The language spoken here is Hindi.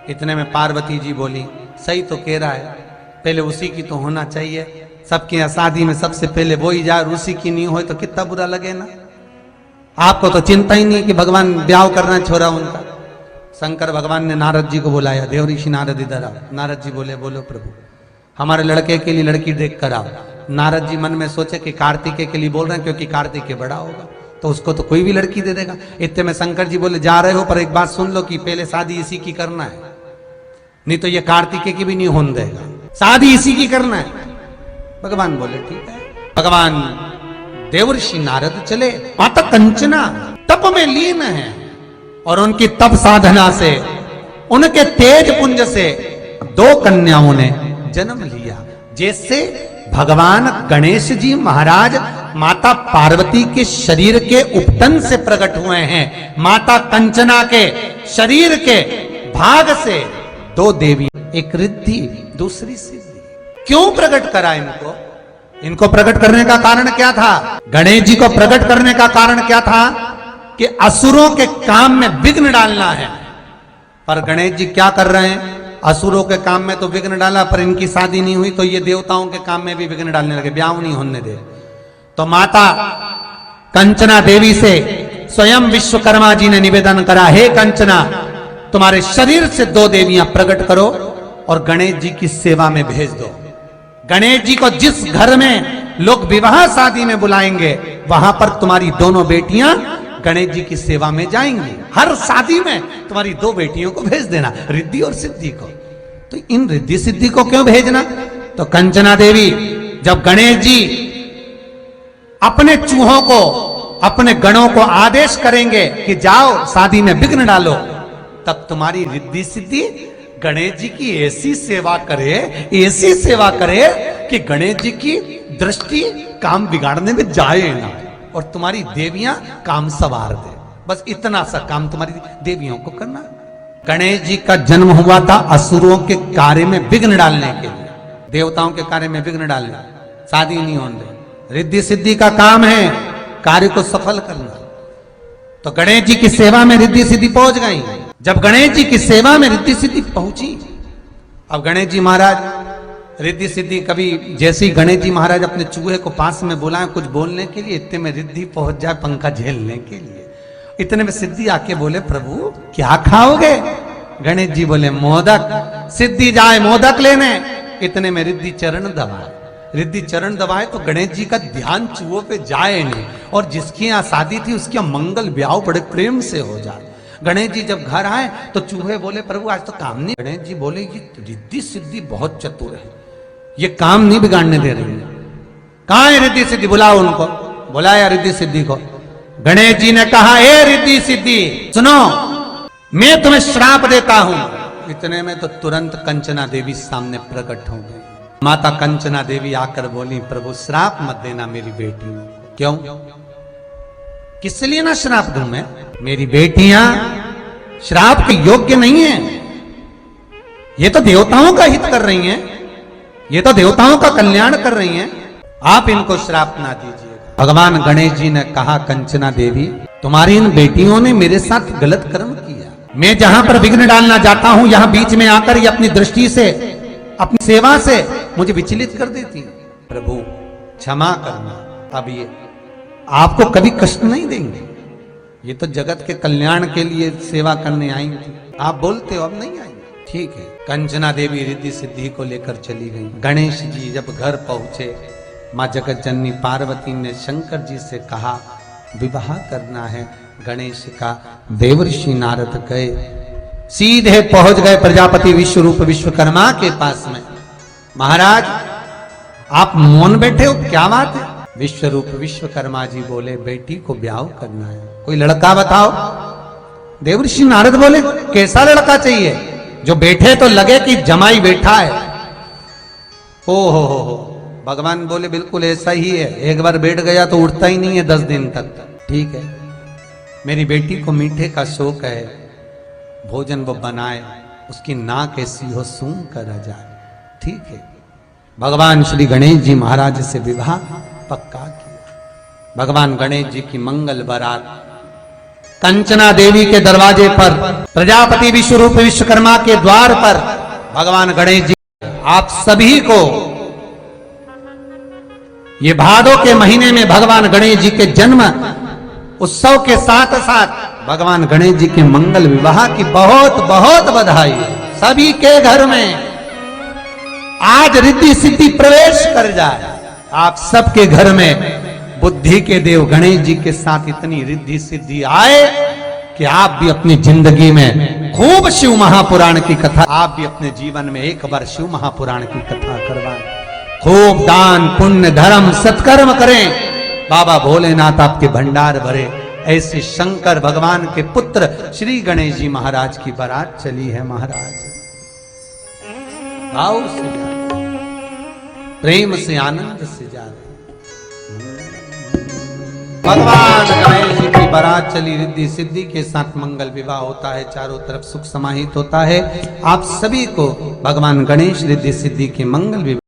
इतने में पार्वती जी बोली, सही तो कह रहा है, पहले उसी की तो होना चाहिए, सबके यहाँ शादी में सबसे पहले वो ही जाए, उसी की नहीं हो तो कितना बुरा लगे ना। आपको तो चिंता ही नहीं कि भगवान ब्याह करना छोड़ा उनका। शंकर भगवान ने नारद जी को बुलाया, देव ऋषि नारद इधर आओ। नारद जी बोले, बोलो प्रभु, हमारे लड़के के लिए लड़की देख कर आओ। नारद जी मन में सोचे कि कार्तिकेय के लिए बोल रहे हैं, क्योंकि कार्तिकेय बड़ा होगा तो उसको तो कोई भी लड़की दे देगा। इतने में शंकर जी बोले, जा रहे हो पर एक बात सुन लो कि पहले शादी इसी की करना है, नहीं तो ये कार्तिकेय की भी नहीं होने देगा, शादी इसी की करना है। भगवान बोले ठीक है। भगवान देवर्षि नारद चले, माता कंचना तप में लीन है और उनकी तप साधना से, उनके तेज पुंज से 2 कन्याओं ने जन्म लिया। जैसे भगवान गणेश जी महाराज माता पार्वती के शरीर के उपटन से प्रकट हुए हैं, माता कंचना के शरीर के भाग से 2 देवी, एक रिद्धि दूसरी सिद्धि। क्यों प्रकट करा इनको? इनको प्रकट करने का कारण क्या था? गणेश जी को प्रकट करने का कारण क्या था? कि असुरों के काम में विघ्न डालना है। पर गणेश जी क्या कर रहे हैं? असुरों के काम में तो विघ्न डाला, पर इनकी शादी नहीं हुई तो ये देवताओं के काम में भी विघ्न डालने लगे, ब्याह नहीं होने दे। तो माता कंचना देवी से स्वयं विश्वकर्मा जी ने निवेदन करा, हे कंचना, तुम्हारे शरीर से 2 देवियां प्रकट करो और गणेश जी की सेवा में भेज दो। गणेश जी को जिस घर में लोग विवाह शादी में बुलाएंगे, वहां पर तुम्हारी दोनों बेटियां गणेश जी की सेवा में जाएंगी। हर शादी में तुम्हारी 2 बेटियों को भेज देना, रिद्धि और सिद्धि को। तो इन रिद्धि सिद्धि को क्यों भेजना? तो कंचना देवी, जब गणेश जी अपने चूहों को, अपने गणों को आदेश करेंगे कि जाओ शादी में विघ्न डालो, तब तुम्हारी रिद्धि सिद्धि गणेश जी की ऐसी सेवा करे, ऐसी सेवा करे कि गणेश जी की दृष्टि काम बिगाड़ने में जाए ना, और तुम्हारी देवियां काम सवार दे। बस इतना सा काम तुम्हारी देवियों को करना। गणेश जी का जन्म हुआ था असुरों के कार्य में विघ्न डालने के लिए, देवताओं के कार्य में विघ्न डालने, शादी नहीं होने दे। रिद्धि सिद्धि का काम है कार्य को सफल करना। तो गणेश जी की सेवा में रिद्धि सिद्धि पहुंच गई। जब गणेश जी की सेवा में रिद्धि सिद्धि पहुंची, अब गणेश जी महाराज रिद्धि सिद्धि, कभी जैसे ही गणेश जी महाराज अपने चूहे को पास में बुलाए कुछ बोलने के लिए, इतने में रिद्धि पहुंच जाए पंखा झेलने के लिए। इतने में सिद्धि आके बोले, प्रभु क्या खाओगे? गणेश जी बोले, मोदक। सिद्धि जाए मोदक लेने, इतने में रिद्धि चरण दबाए। रिद्धि चरण दबाए तो गणेश जी का ध्यान चूहों पे जाए नहीं, और जिसकी यहाँ शादी थी उसके मंगल ब्याह बड़े प्रेम से हो जाए। गणेश जी जब घर आए तो चूहे बोले, प्रभु आज तो काम नहीं। गणेश जी बोले, ये रिद्धि सिद्धि बहुत चतुर है, ये काम नहीं बिगाड़ने दे रही है। कहाँ है रिद्धि सिद्धि? बुलाओ उनको। बुलाया रिद्धि सिद्धि को। गणेश जी ने कहा, हे रिद्धि सिद्धि सुनो, मैं तुम्हें श्राप देता हूं। इतने में तो तुरंत कंचना देवी सामने प्रकट हो गई। माता कंचना देवी आकर बोली, प्रभु श्राप मत देना मेरी बेटी। क्यों? किस लिए ना श्राप दूं मैं? मेरी बेटियां श्राप के योग्य नहीं है। ये तो देवताओं का हित कर रही हैं, ये तो देवताओं का कल्याण कर रही हैं, आप इनको श्राप ना दीजिएगा। भगवान गणेश जी ने कहा, कंचना देवी, तुम्हारी इन बेटियों ने मेरे साथ गलत कर्म किया। मैं जहां पर विघ्न डालना जाता हूं, यहां बीच में आकर ये अपनी दृष्टि से, अपनी सेवा से मुझे विचलित कर देती। प्रभु क्षमा करना, अब ये आपको कभी कष्ट नहीं देंगे, ये तो जगत के कल्याण के लिए सेवा करने आई थी, आप बोलते हो अब नहीं आएंगे। ठीक है। कंचना देवी रिद्धि सिद्धि को लेकर चली गई। गणेश जी जब घर पहुंचे, माँ जगत जननी पार्वती ने शंकर जी से कहा, विवाह करना है गणेश का। देवर्षि नारद गए, सीधे पहुंच गए प्रजापति विश्वरूप विश्वकर्मा के पास में। महाराज आप मौन बैठे हो, क्या बात है? विश्वरूप विश्वकर्मा जी बोले, बेटी को ब्याह करना है, कोई लड़का बताओ। देवर्षि नारद बोले, कैसा लड़का चाहिए जो बैठे तो लगे कि जमाई बैठा है? ओ हो, भगवान बोले, बिल्कुल ऐसा ही है, एक बार बैठ गया तो उठता ही नहीं है 10 दिन तक। ठीक है, मेरी बेटी को मीठे का शौक है, भोजन वो बनाए, उसकी नाक ऐसी हो सूंघ कर आ जाए। ठीक है, भगवान श्री गणेश जी महाराज से विवाह पक्का किया। भगवान गणेश जी की मंगल बारात कंचना देवी के दरवाजे पर, प्रजापति विश्वरूप विश्वकर्मा के द्वार पर भगवान गणेश जी आप सभी को ये भादों के महीने में भगवान गणेश जी के जन्म उत्सव के साथ साथ भगवान गणेश जी के मंगल विवाह की बहुत बहुत बधाई। सभी के घर में आज रिद्धि सिद्धि प्रवेश कर जाए। आप सबके घर में बुद्धि के देव गणेश जी के साथ इतनी रिद्धि सिद्धि आए कि आप भी अपनी जिंदगी में खूब शिव महापुराण की कथा, आप भी अपने जीवन में एक बार शिव महापुराण की कथा करवाएं। खूब दान पुण्य धर्म सत्कर्म करें, बाबा भोलेनाथ आपके भंडार भरे। ऐसे शंकर भगवान के पुत्र श्री गणेश जी महाराज की बारात चली है। महाराज भाव से जाते, प्रेम से आनंद से जाते। भगवान गणेश जी की बारात चली, रिद्धि सिद्धि के साथ मंगल विवाह होता है, चारों तरफ सुख समाहित होता है। आप सभी को भगवान गणेश रिद्धि सिद्धि के मंगल विवाह